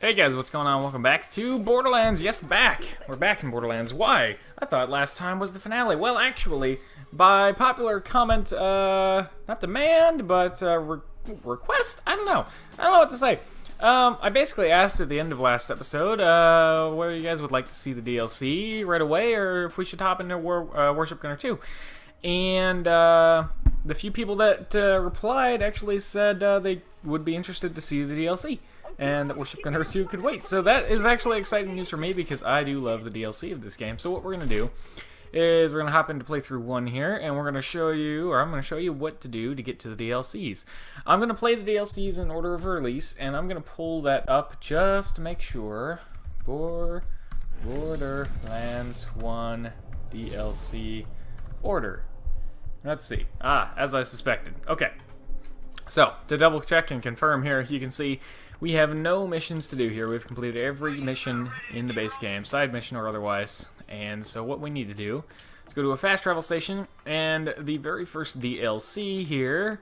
Hey guys, what's going on? Welcome back to Borderlands. Yes, back! We're back in Borderlands. Why? I thought last time was the finale. Well, actually, by popular comment, not demand, but request? I don't know. I don't know what to say. I basically asked at the end of last episode whether you guys would like to see the DLC right away, or if we should hop into Worship Gunner 2. And the few people that replied actually said they would be interested to see the DLC. And that Worship Gunner 2 could wait. So that is actually exciting news for me because I do love the DLC of this game. So what we're going to do is we're going to hop into playthrough 1 here, and we're going to show you, or I'm going to show you what to do to get to the DLCs. I'm going to play the DLCs in order of release, and I'm going to pull that up just to make sure. Borderlands 1 DLC order. Let's see. As I suspected. Okay. So, to double check and confirm here, you can see we have no missions to do here. We've completed every mission in the base game, side mission or otherwise. And so what we need to do is go to a fast travel station, and the very first DLC here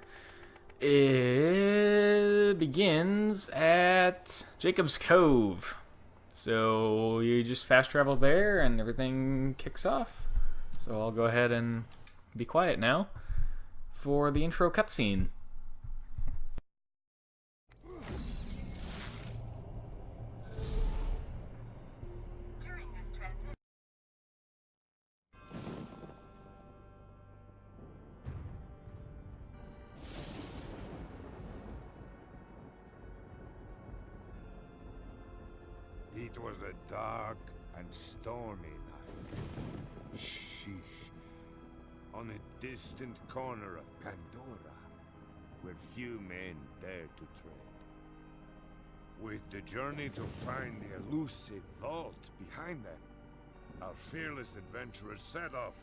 begins at Jacob's Cove. So you just fast travel there and everything kicks off. So I'll go ahead and be quiet now for the intro cutscene. It was a dark and stormy night. Sheesh. On a distant corner of Pandora, where few men dare to tread. With the journey to find the elusive vault behind them, our fearless adventurers set off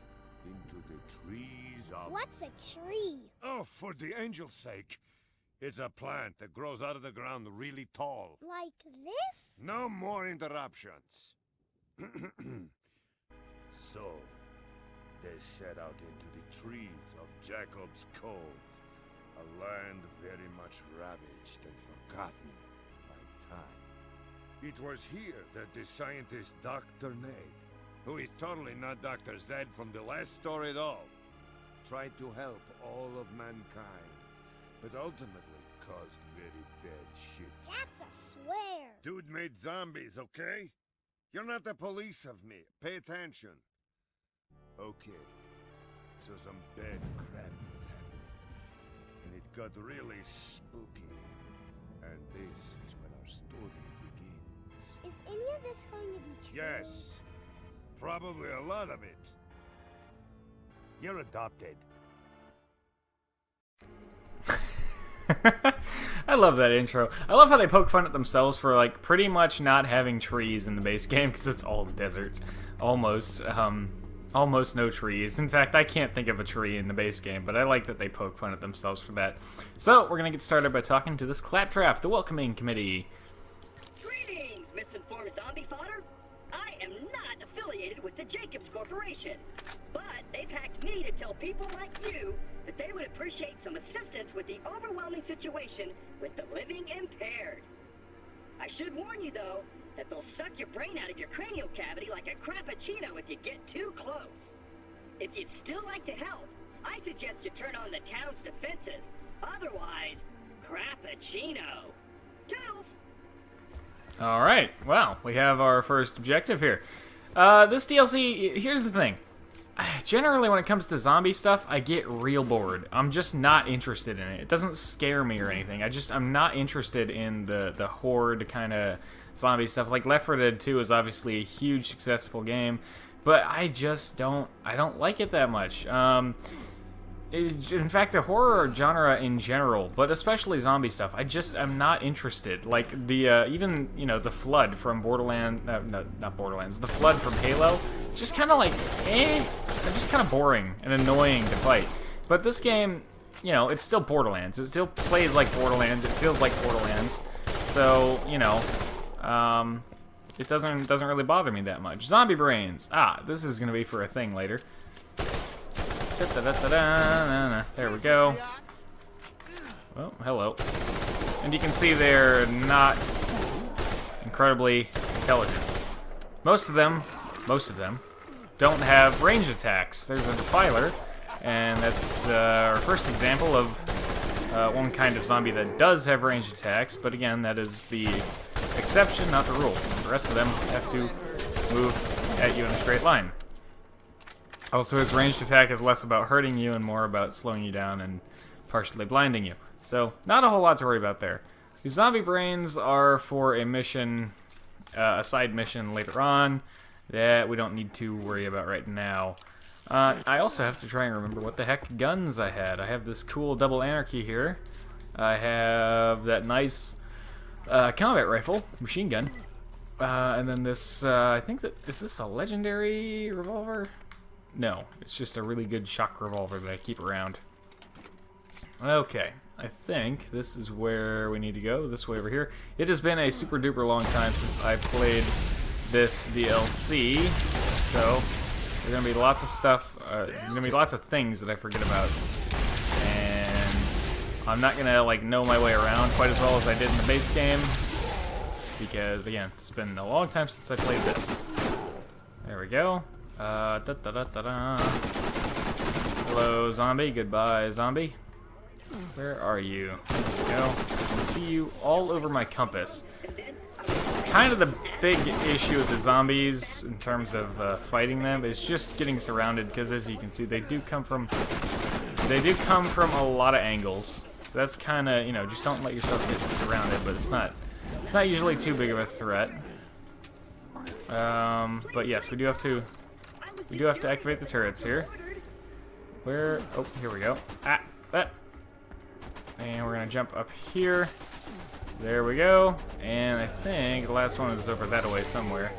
into the trees of... What's a tree? Oh, for the angel's sake! It's a plant that grows out of the ground really tall. Like this? No more interruptions. So, they set out into the trees of Jacob's Cove, a land very much ravaged and forgotten by time. It was here that the scientist Dr. Ned, who is totally not Dr. Zed from the last story at all, tried to help all of mankind, but ultimately caused very bad shit. That's a swear. Dude made zombies, okay? You're not the police of me. Pay attention. Okay. So some bad crap was happening. And it got really spooky. And this is where our story begins. Is any of this going to be true? Yes. Probably a lot of it. You're adopted. I love that intro. I love how they poke fun at themselves for like pretty much not having trees in the base game because it's all desert, almost no trees. In fact, I can't think of a tree in the base game, but I like that they poke fun at themselves for that. So we're gonna get started by talking to this claptrap, the welcoming committee. Greetings, misinformed zombie fodder. I am not affiliated with the Jacobs Corporation, but they've hacked me to tell people like you that they would appreciate some assistance with the overwhelming situation with the living impaired. I should warn you, though, that they'll suck your brain out of your cranial cavity like a crappuccino if you get too close. If you'd still like to help, I suggest you turn on the town's defenses. Otherwise, crappuccino. Toodles! Alright, well, we have our first objective here. This DLC, here's the thing. Generally, when it comes to zombie stuff, I get real bored. I'm just not interested in it. It doesn't scare me or anything. I'm not interested in the horde kind of zombie stuff. Like Left 4 Dead 2 is obviously a huge successful game, but I just don't like it that much. In fact, the horror genre in general, but especially zombie stuff, I'm not interested. Like the even the Flood from Borderlands, no, not Borderlands, the Flood from Halo, just kind of like just kind of boring and annoying to fight. But this game, it's still Borderlands. It still plays like Borderlands. It feels like Borderlands. So it doesn't really bother me that much. Zombie brains. This is gonna be for a thing later. There we go. Oh, hello. And you can see they're not incredibly intelligent. Most of them don't have ranged attacks. There's a Defiler, and that's our first example of one kind of zombie that does have ranged attacks, but again, that is the exception, not the rule. The rest of them have to move at you in a straight line. Also, his ranged attack is less about hurting you and more about slowing you down and partially blinding you. So, not a whole lot to worry about there. The zombie brains are for a mission, a side mission later on that we don't need to worry about right now. I also have to try and remember what the heck guns I had. I have this cool double anarchy here. I have that nice combat rifle, machine gun. And then this, I think that, is this a legendary revolver? No, it's just a really good shock revolver that I keep around. Okay, I think this is where we need to go, this way over here. It has been a super duper long time since I've played this DLC, so there's gonna be lots of stuff, there's gonna be lots of things that I forget about. And I'm not gonna like know my way around quite as well as I did in the base game, because again, it's been a long time since I played this. There we go. Hello, zombie. Goodbye, zombie. Where are you? There we go. I can see you all over my compass. Kind of the big issue with the zombies in terms of fighting them is just getting surrounded, because as you can see, they do come from a lot of angles. So that's kind of, you know, just don't let yourself get surrounded. But it's not usually too big of a threat. But yes, we do have to activate the turrets here. Where? Oh, here we go. And we're gonna jump up here. There we go. And I think the last one is over that way somewhere.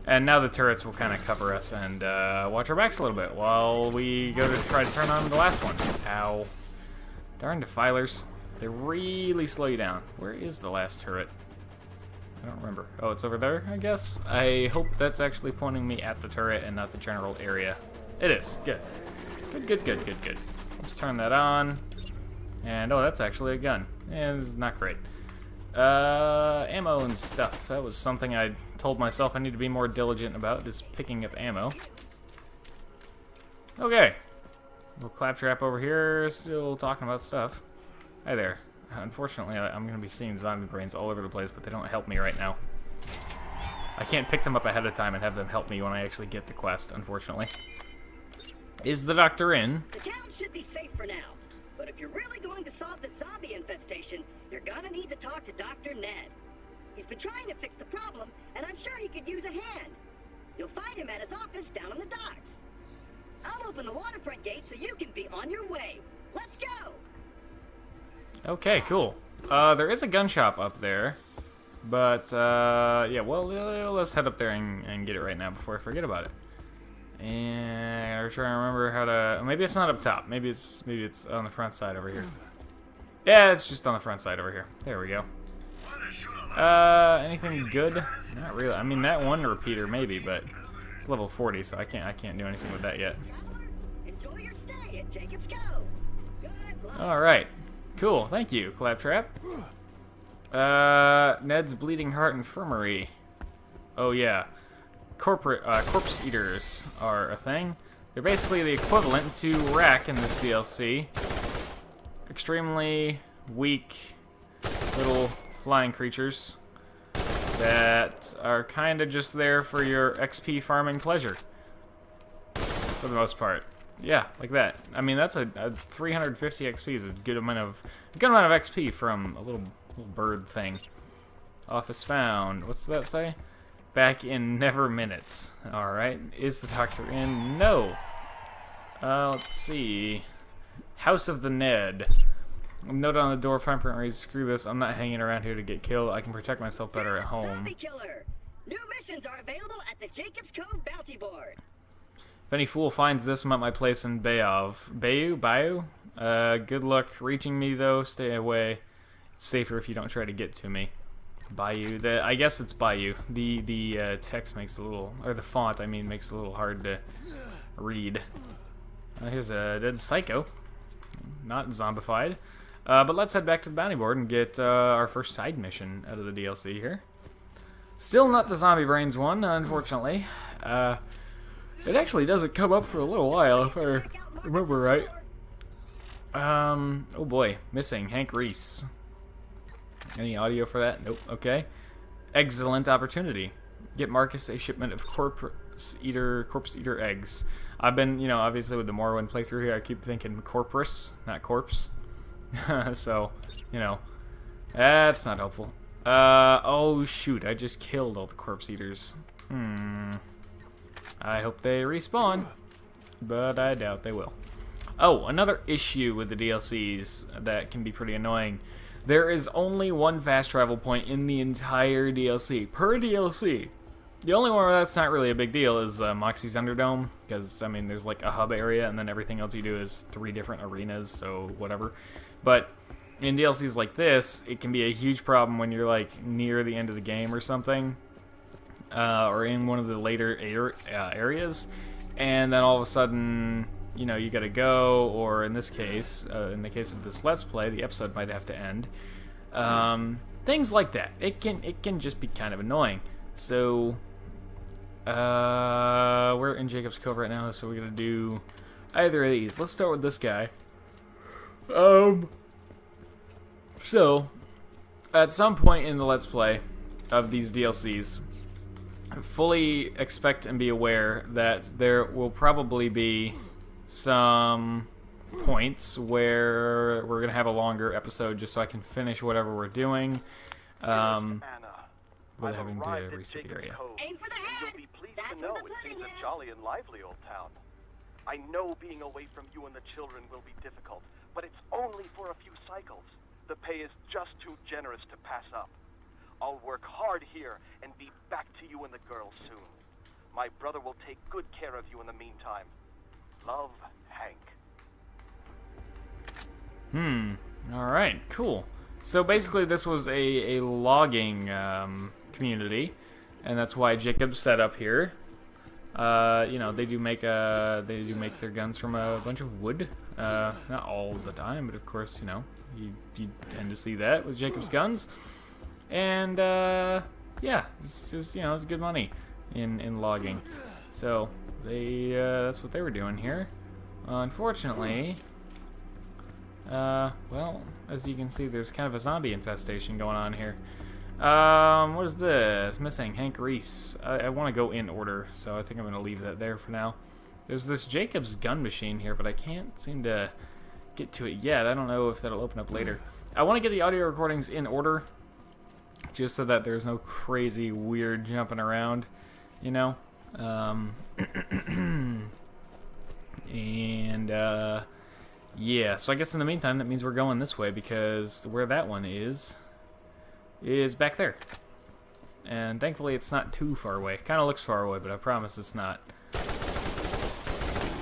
And now the turrets will kind of cover us and watch our backs a little bit while we go to try to turn on the last one. Ow. Darn defilers. They really slow you down. Where is the last turret? I don't remember. Oh, it's over there, I guess? I hope that's actually pointing me at the turret and not the general area. It is. Good. Good. Let's turn that on. And, oh, that's actually a gun. And it's not great. Ammo and stuff. That was something I told myself I need to be more diligent about, is picking up ammo. Okay. Little claptrap over here, still talking about stuff. Hi there. Unfortunately, I'm going to be seeing zombie brains all over the place, but they don't help me right now. I can't pick them up ahead of time and have them help me when I actually get the quest, unfortunately. Is the doctor in? The town should be safe for now, but if you're really going to solve the zombie infestation, you're gonna need to talk to Dr. Ned. He's been trying to fix the problem, and I'm sure he could use a hand. You'll find him at his office down on the docks. I'll open the waterfront gate so you can be on your way. Let's go! Okay, cool. There is a gun shop up there, but yeah, well, let's head up there and get it right now before I forget about it. And I'm trying to remember how to. Maybe it's not up top. Maybe it's on the front side over here. Yeah, it's just on the front side over here. There we go. Anything good? Not really. I mean, that one repeater maybe, but it's level 40, so I can't do anything with that yet. Enjoy your stay at Jacob's Cove. Good luck. All right. Cool, thank you, Claptrap. Ned's Bleeding Heart Infirmary. Oh yeah, corpse eaters are a thing. They're basically the equivalent to Rack in this DLC. Extremely weak little flying creatures that are kind of just there for your XP farming pleasure, for the most part. Yeah, like that. I mean, that's a 350 XP is a good amount of XP from a little bird thing. Office found. What's that say? Back in never minutes. All right. Is the doctor in? No. Let's see. House of the Ned. Note on the door. Fine print reads, "Screw this. I'm not hanging around here to get killed. I can protect myself better at home." Zombie killer. New missions are available at the Jacob's Cove bounty board. If any fool finds this, I'm at my place in Bayou? Good luck reaching me, though. Stay away. It's safer if you don't try to get to me. Bayou. I guess it's Bayou. The text makes a little, or the font, I mean, makes it a little hard to read. Here's a dead psycho. Not zombified. But let's head back to the bounty board and get our first side mission out of the DLC here. Still not the Zombie Brains one, unfortunately. It actually doesn't come up for a little while, if I remember right. Oh boy, missing Hank Reese. Any audio for that? Nope. Okay. Excellent opportunity. Get Marcus a shipment of corpse eater eggs. I've been, you know, obviously with the Morrowind playthrough here, I keep thinking corpus, not corpse. So, you know, that's not helpful. Oh shoot, I just killed all the corpse eaters. I hope they respawn, but I doubt they will. Oh, another issue with the DLCs that can be pretty annoying. There is only one fast travel point in the entire DLC, per DLC. The only one where that's not really a big deal is Moxie's Underdome, because, I mean, there's like a hub area, and then everything else you do is 3 different arenas, so whatever. But in DLCs like this, it can be a huge problem when you're like near the end of the game or something, or in one of the later areas, and then all of a sudden, you know, you gotta go, or in this case, in the case of this Let's Play, the episode might have to end. Things like that. It can just be kind of annoying. So, we're in Jacob's Cove right now, so we're gonna do either of these. Let's start with this guy. So, at some point in the Let's Play of these DLCs, fully expect and be aware that there will probably be some points where we're going to have a longer episode just so I can finish whatever we're doing without having to reset the area. Aim for the You'll head! be pleased That's to know where the it pudding seems a is! jolly and lively old town. I know being away from you and the children will be difficult, but it's only for a few cycles. The pay is just too generous to pass up. I'll work hard here and be back to you and the girls soon. My brother will take good care of you in the meantime. Love, Hank. Alright, cool. So basically this was a logging community, and that's why Jacob's set up here. You know, they do make their guns from a bunch of wood. Not all the time, but of course, you know, you tend to see that with Jacob's guns. And yeah, it's just, you know, it's good money in logging. So that's what they were doing here. Unfortunately, well, as you can see, there's kind of a zombie infestation going on here. What is this? Missing Hank Reese. I want to go in order, so I think I'm going to leave that there for now. There's this Jacob's gun machine here, but I can't seem to get to it yet. I don't know if that'll open up later. I want to get the audio recordings in order, just so that there's no crazy weird jumping around, you know? And, yeah, so I guess in the meantime, that means we're going this way, because where that one is back there. And thankfully it's not too far away. It kind of looks far away, but I promise it's not.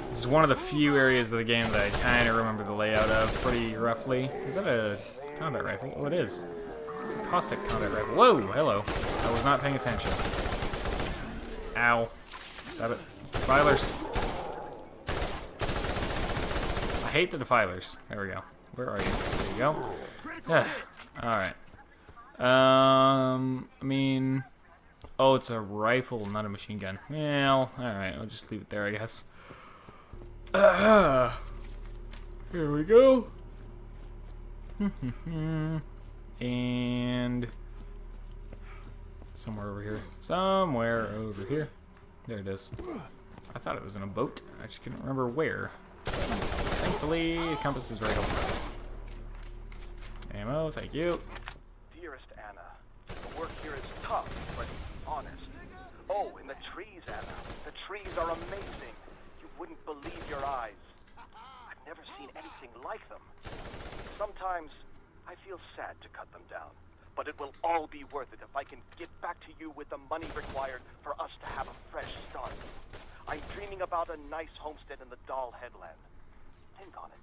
This is one of the few areas of the game that I kind of remember the layout of pretty roughly. Is that a combat rifle? Oh, it is. It's a caustic combat rifle. Whoa, hello. I was not paying attention. Ow. Stop it. It's defilers. I hate the defilers. There we go. Where are you? There you go. Alright. I mean... Oh, it's a rifle, not a machine gun. Well, alright. I'll just leave it there, I guess. Here we go. And... somewhere over here. Somewhere over here. There it is. I thought it was in a boat. I just couldn't remember where. Thankfully, the compass is right over. Ammo, thank you. Dearest Anna, the work here is tough, but honest. Oh, and the trees, Anna. The trees are amazing. You wouldn't believe your eyes. I've never seen anything like them. Sometimes I feel sad to cut them down, but it will all be worth it if I can get back to you with the money required for us to have a fresh start. I'm dreaming about a nice homestead in the Doll Headland. Think on it.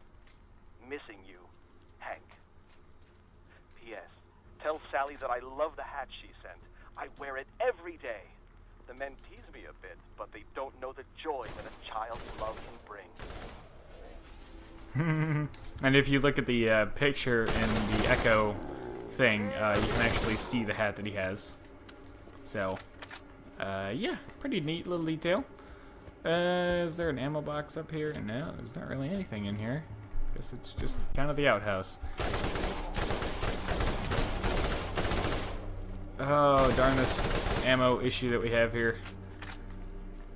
Missing you, Hank. P.S. Tell Sally that I love the hat she sent. I wear it every day. The men tease me a bit, but they don't know the joy that a child's love can bring. And if you look at the picture in the Echo thing, you can actually see the hat that he has. So, yeah, pretty neat little detail. Is there an ammo box up here? No, there's not really anything in here. Guess it's just kind of the outhouse. Oh, darn this ammo issue that we have here.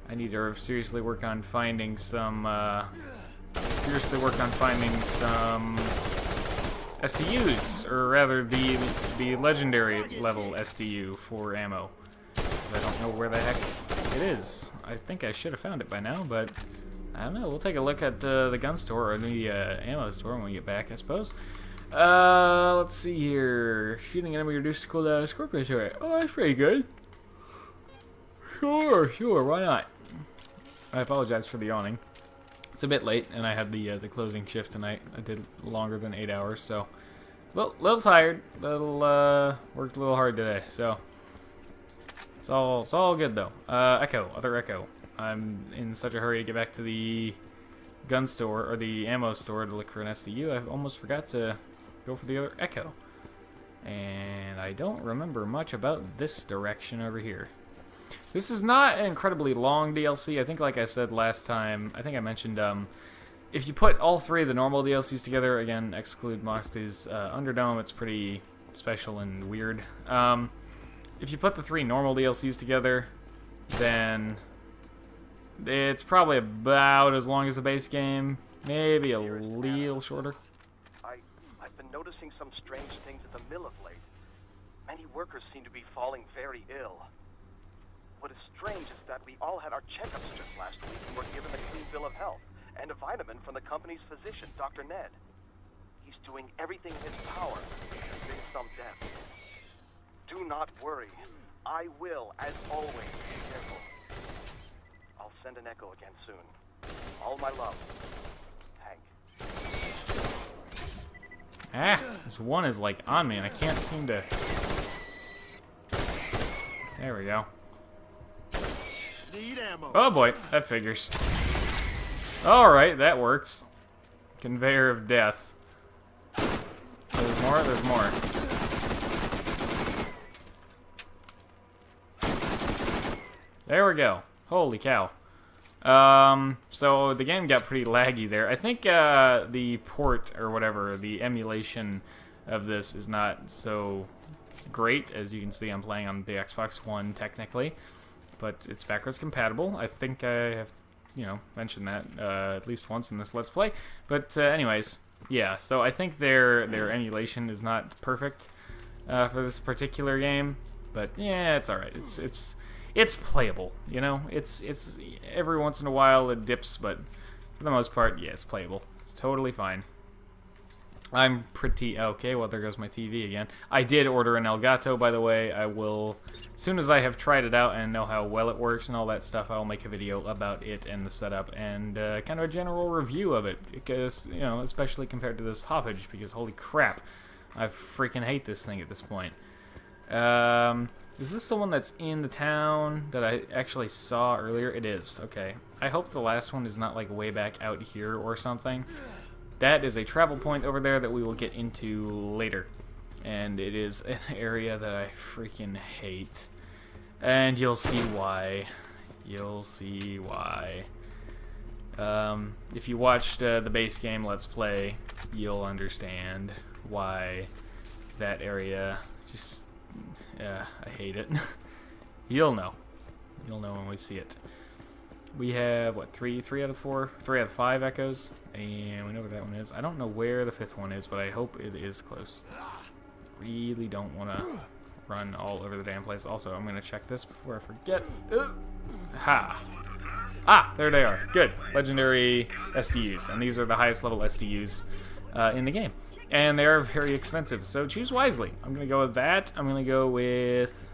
I need to seriously work on finding some, STUs, or rather the legendary level STU for ammo. Because I don't know where the heck it is. I think I should have found it by now, but I don't know. We'll take a look at the gun store or the ammo store when we get back, I suppose. Let's see here. Shooting enemy reduced cooldown scorpion turret. Oh, that's pretty good. Sure, why not? I apologize for the yawning. It's a bit late, and I had the closing shift tonight. I did longer than 8 hours, so little tired. Worked a little hard today, so it's all good though. Other Echo. I'm in such a hurry to get back to the gun store or the ammo store to look for an STU. I almost forgot to go for the other Echo, and I don't remember much about this direction over here. This is not an incredibly long DLC. I think, like I said last time, I think I mentioned, if you put all three of the normal DLCs together, again, exclude Moxley's Underdome, it's pretty special and weird. If you put the three normal DLCs together, then it's probably about as long as the base game, maybe a little shorter. I've been noticing some strange things at the mill of late. Many workers seem to be falling very ill. What is strange is that we all had our checkups just last week and were given a clean bill of health and a vitamin from the company's physician, Dr. Ned. He's doing everything in his power to convince some death. Do not worry. I will, as always, be careful. I'll send an echo again soon. All my love, Hank. Ah, this one is like on me and I can't seem to... There we go. Need ammo. Oh boy, that figures. Alright, that works. Conveyor of death. There's more, there's more. There we go. Holy cow. So the game got pretty laggy there. I think the port or whatever, the emulation of this is not so great. As you can see, I'm playing on the Xbox One technically, but it's backwards compatible. I think I have, mentioned that at least once in this Let's Play. But anyways, yeah. So I think their emulation is not perfect for this particular game, but yeah, it's all right. It's playable, It's every once in a while it dips, but for the most part, yeah, it's playable. It's totally fine. I'm pretty okay. Well, there goes my TV again. I did order an Elgato, by the way. I will, as soon as I have tried it out and know how well it works and all that stuff, I'll make a video about it and the setup and kind of a general review of it, because especially compared to this Hoppage, because holy crap, I freaking hate this thing at this point. Is this the one that's in the town that I actually saw earlier? It is. Okay. I hope the last one is not like way back out here or something. That is a travel point over there that we will get into later. And it is an area that I freaking hate. And you'll see why. You'll see why. If you watched the base game Let's Play, you'll understand why that area just... Yeah, I hate it. You'll know. You'll know when we see it. We have, what, 3 out of 4? 3 out of 5 echoes. And we know where that one is. I don't know where the 5th one is, but I hope it is close. Really don't want to run all over the damn place. Also, I'm going to check this before I forget. Ha! Ah, there they are. Good. Legendary STUs. And these are the highest level STUs in the game. And they are very expensive, so choose wisely. I'm going to go with that. I'm going to go with...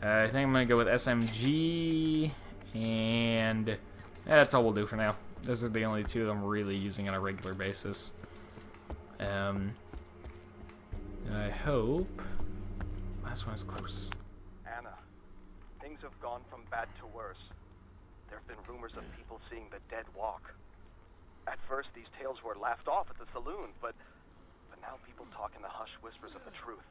I think I'm going to go with SMG, and that's all we'll do for now. Those are the only two I'm really using on a regular basis. I hope... Last one is close. Anna, things have gone from bad to worse. There have been rumors of people seeing the dead walk. At first, these tales were laughed off at the saloon, but now people talk in the hushed whispers of the truth.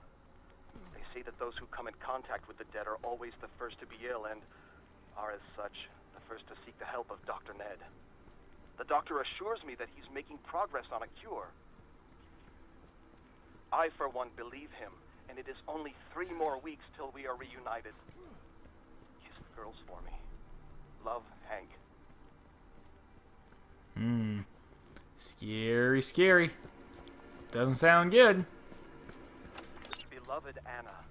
They say that those who come in contact with the dead are always the first to be ill and are, as such, the first to seek the help of Dr. Ned. The doctor assures me that he's making progress on a cure. I, for one, believe him, and it is only 3 more weeks till we are reunited. Kiss the girls for me. Love, Hank. Scary, scary. Doesn't sound good. Beloved Anna,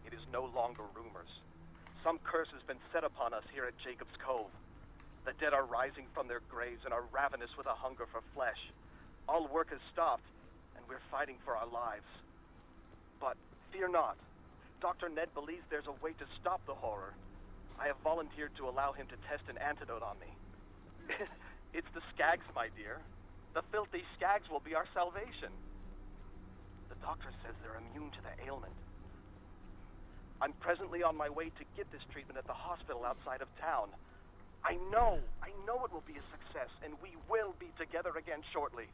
it is no longer rumors. Some curse has been set upon us here at Jacob's Cove. The dead are rising from their graves and are ravenous with a hunger for flesh. All work has stopped, and we're fighting for our lives. But fear not. Dr. Ned believes there's a way to stop the horror. I have volunteered to allow him to test an antidote on me. It's the skags, my dear. The filthy skags will be our salvation. The doctor says they're immune to the ailment. I'm presently on my way to get this treatment at the hospital outside of town. I know it will be a success, and we will be together again shortly.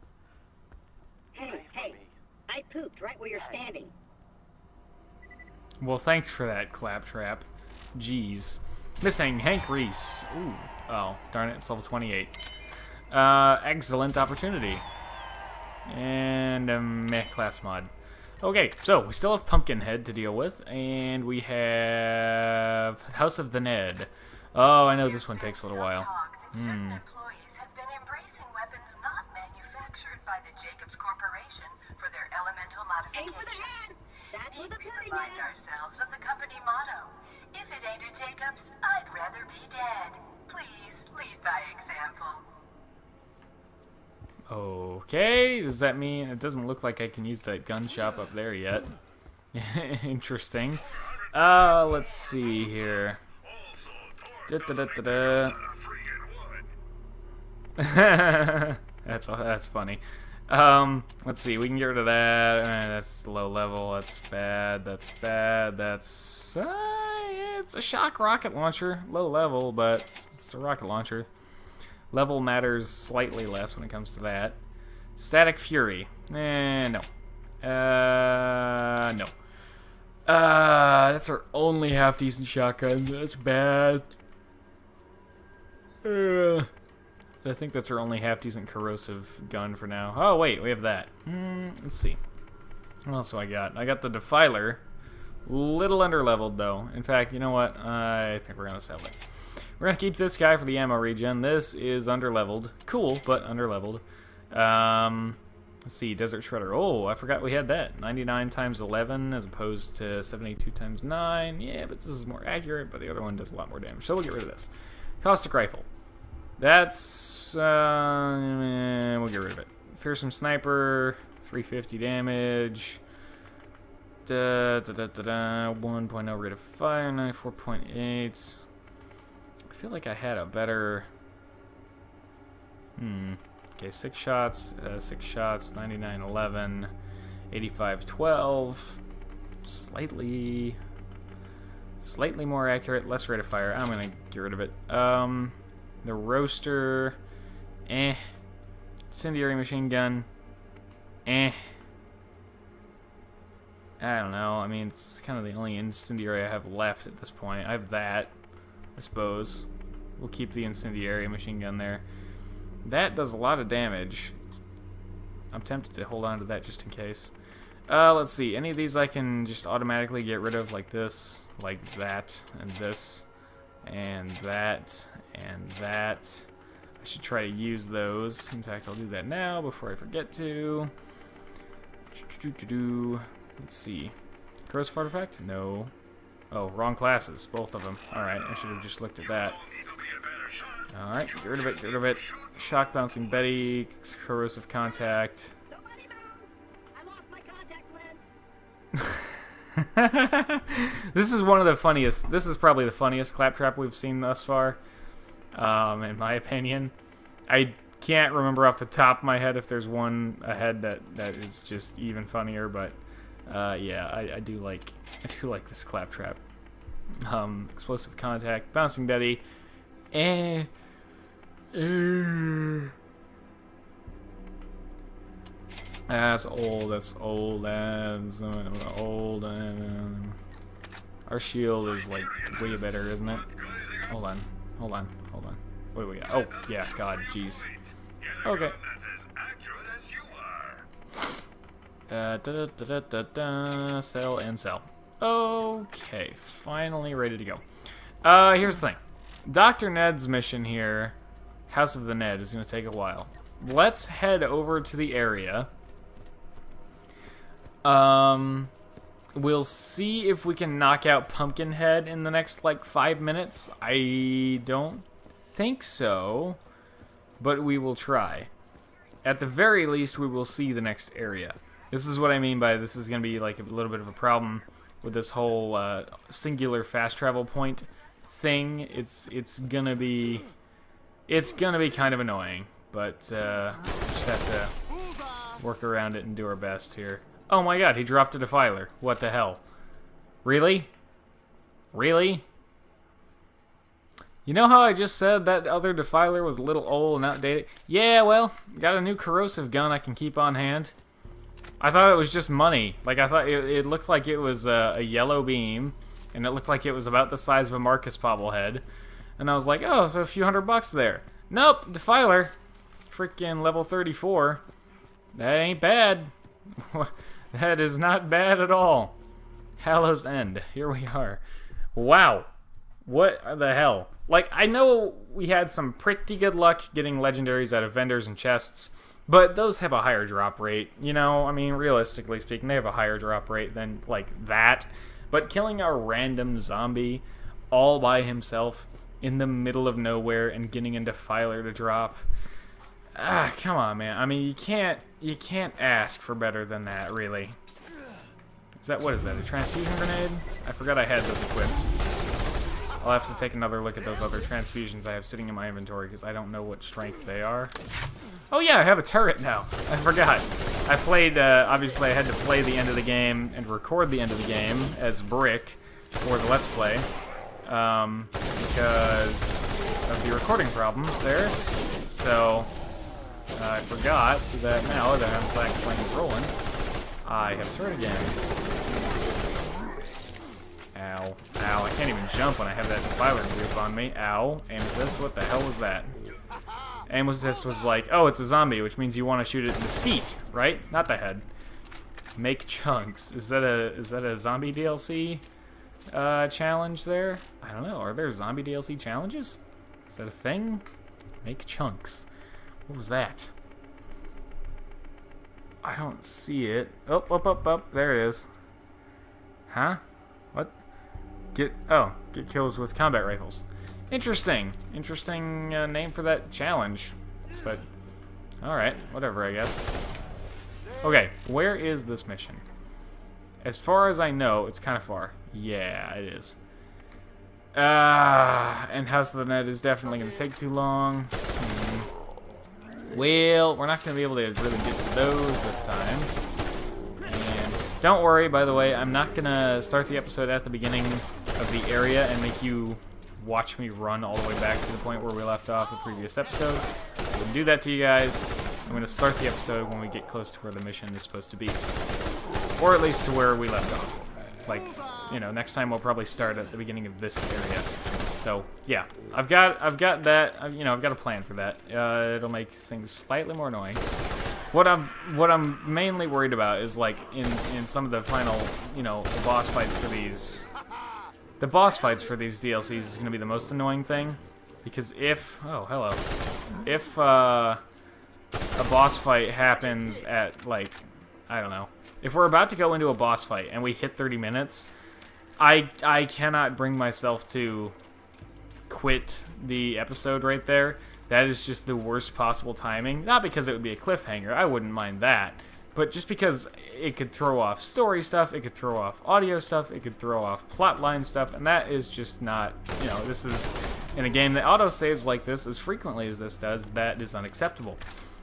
Pray for Hey, me. I pooped right where you're standing. Well, thanks for that, Claptrap. Jeez. Missing Hank Reese. Ooh. Oh, darn it, it's level 28. Excellent opportunity. And a meh class mod. Okay, so we still have Pumpkinhead to deal with, and we have House of the Ned. Oh, I know this one takes a little while. Employees have been embracing weapons not manufactured by the Jacobs Corporation for their elemental Aim for the modifications. head! That's where the We pudding remind is! ourselves of the company motto: if it ain't a Jacobs, I'd rather be dead. Please lead by example. Okay, does that mean it doesn't look like I can use that gun shop up there yet? Interesting. Let's see here. That's funny. Let's see. We can get rid of that. That's low level. That's bad. That's bad. That's it's a shock rocket launcher. Low level, but it's a rocket launcher. Level matters slightly less when it comes to that. Static Fury. No. No. That's our only half-decent shotgun. That's bad. I think that's our only half-decent corrosive gun for now. Oh, wait, we have that. Let's see. What else do I got? I got the Defiler. Little under-leveled, though. In fact, you know what? I think we're going to sell it. We're going to keep this guy for the ammo regen. This is under-leveled. Cool, but under-leveled. Let's see, Desert Shredder. Oh, I forgot we had that. 99 times 11 as opposed to 72 times 9. Yeah, but this is more accurate, but the other one does a lot more damage. So we'll get rid of this. Caustic Rifle. That's... we'll get rid of it. Fearsome Sniper. 350 damage. 1.0 rate of fire. 94.8. I feel like I had a better... Okay, 6 shots, 99.11, 85.12, slightly more accurate, less rate of fire. I'm gonna get rid of it. The roaster, incendiary machine gun, I don't know. I mean, it's kind of the only incendiary I have left at this point. I have that, I suppose. We'll keep the incendiary machine gun there. That does a lot of damage. I'm tempted to hold on to that just in case. Let's see. Any of these I can just automatically get rid of, like this, like that, and this, and that, and that. I should try to use those. In fact, I'll do that now before I forget to. Let's see. Corrosive artifact? No. Oh, wrong classes. Both of them. Alright, I should have just looked at that. Alright, get rid of it, get rid of it. Shock Bouncing Betty, Corrosive Contact. Nobody move! I lost my contact lens! This is one of the funniest. This is probably the funniest Claptrap we've seen thus far, in my opinion. I can't remember off the top of my head if there's one ahead that is just even funnier, but yeah, I do like this Claptrap. Explosive Contact, Bouncing Betty, That's old. That's old. That's old. Our shield is like way better, isn't it? Hold on. Hold on. Hold on. What do we got? Oh, yeah. God, jeez. Okay. Sell and sell. Okay, finally ready to go. Here's the thing. Dr. Ned's mission here, House of the Ned, is going to take a while. Let's head over to the area. We'll see if we can knock out Pumpkinhead in the next, like, 5 minutes. I don't think so, but we will try. At the very least, we will see the next area. This is what I mean by this is going to be, like, a little bit of a problem with this whole singular fast travel point thing. It's gonna be kind of annoying, but just have to work around it and do our best here. Oh my god, he dropped a defiler. What the hell? Really? Really? You know how I just said that other defiler was a little old and outdated? Yeah, well, got a new corrosive gun I can keep on hand. I thought it was just money. Like, I thought it looked like it was a yellow beam, and it looked like it was about the size of a Marcus bobblehead. And I was like, oh, so a few $100 there. Nope, defiler. Freaking level 34. That ain't bad. That is not bad at all. Hallows End. Here we are. Wow. What the hell? Like, I know we had some pretty good luck getting legendaries out of vendors and chests, but those have a higher drop rate. You know, I mean, realistically speaking, they have a higher drop rate than, like, that. But killing a random zombie all by himself in the middle of nowhere and getting a defiler to drop... Ah, come on, man. I mean, you can't ask for better than that, really. What is that, a transfusion grenade? I forgot I had those equipped. I'll have to take another look at those other transfusions I have sitting in my inventory, because I don't know what strength they are. Oh yeah, I have a turret now. I forgot. I played, obviously I had to play the end of the game and record the end of the game as Brick for the Let's Play, because of the recording problems there. So... I forgot that now that I'm in fact playing as Roland, I have a turret again. Ow. Ow, I can't even jump when I have that defiler group on me. Ow. Aim assist, what the hell was that? Aim assist was like, oh, it's a zombie, which means you want to shoot it in the feet, right? Not the head. Make chunks. Is that a zombie DLC challenge there? I don't know. Are there zombie DLC challenges? Is that a thing? Make chunks. What was that? I don't see it. Oh, up. There it is. Huh? What? Get kills with combat rifles. Interesting. Interesting name for that challenge. But, alright. Whatever, I guess. Okay, where is this mission? As far as I know, it's kind of far. Yeah, it is. And House of the Ned is definitely going to take too long. Well, we're not going to be able to really get to those this time. And don't worry, by the way, I'm not going to start the episode at the beginning of the area and make you watch me run all the way back to the point where we left off the previous episode. I wouldn't do that to you guys. I'm going to start the episode when we get close to where the mission is supposed to be. Or at least to where we left off. Like, you know, next time we'll probably start at the beginning of this area. So yeah, I've got that. You know, I've got a plan for that. It'll make things slightly more annoying. What I'm mainly worried about is like in some of the final, you know, the boss fights for these DLCs is going to be the most annoying thing, because if a boss fight happens at, like, I don't know, if we're about to go into a boss fight and we hit 30 minutes, I cannot bring myself to quit the episode right there. That is just the worst possible timing. Not because it would be a cliffhanger, I wouldn't mind that, but just because it could throw off story stuff, it could throw off audio stuff, it could throw off plotline stuff, and that is just not, you know, this is, in a game that auto-saves like this as frequently as this does, that is unacceptable,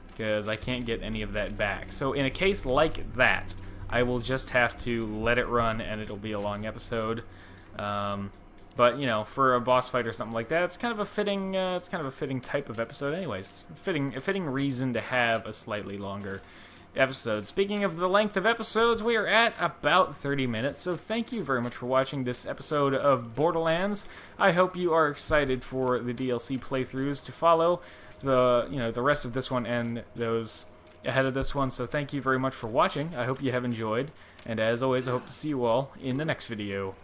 because I can't get any of that back. So in a case like that, I will just have to let it run, and it'll be a long episode. But you know, for a boss fight or something like that, it's kind of a fitting type of episode, anyways. A fitting reason to have a slightly longer episodes. Speaking of the length of episodes, we are at about 30 minutes, so thank you very much for watching this episode of Borderlands. I hope you are excited for the DLC playthroughs to follow, the rest of this one and those ahead of this one, so thank you very much for watching. I hope you have enjoyed, and as always, I hope to see you all in the next video.